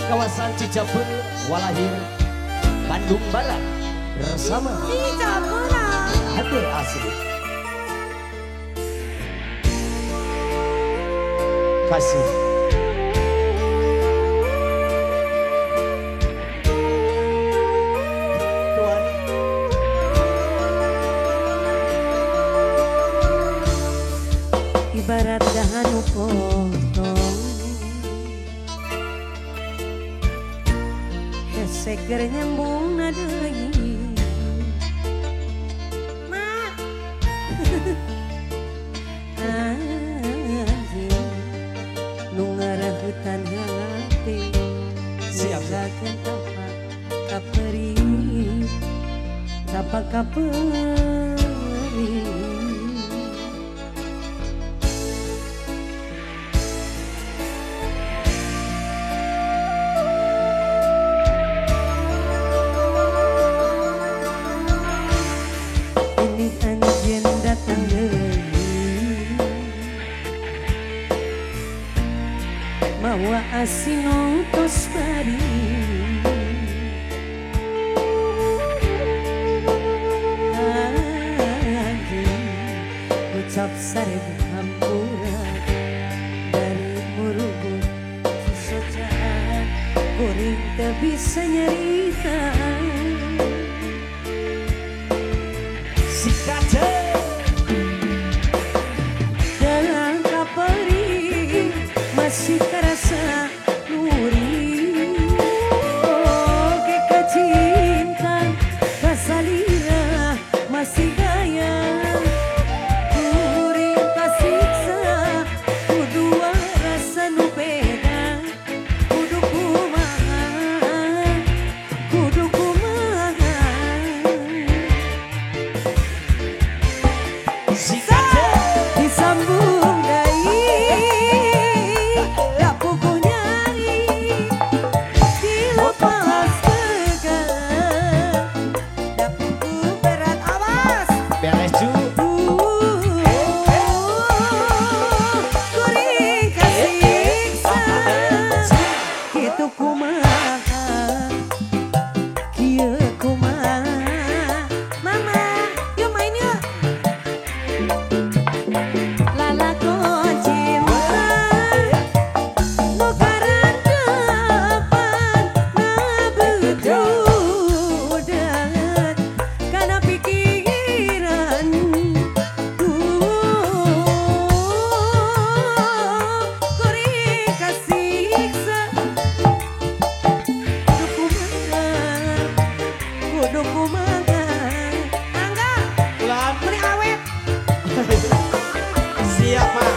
kawasan Cicape, Walahir, Bandung Barat bersama Cicape Hati Asli. Kasih. Tuhan. Ibarat dahanu potong seger nyambung nadai mak nu ngarahutan hati siapkan apa kaperi apa kaperi anjen datang deui mawa asing tos bari ucap seribu hampura dari murubut sesojaan kuring teu bisa nyarita dalam kaperi masih terasa nuri oke kecintaan kasalira masih gaya kuring kasiksa kudua rasa nu beda kudu kumaha disambung dai tak puguh nyari dilepas tegang tak puguh berat awas Beres cu. kuring kasiksa kitu kumaha kieu kumaha mama yuk main yuk lalako cinta nu karandepan nabedudan kana pikiran kuring kasiksa kudu kumaha angga Ulan. kuring awet Siap, Mas.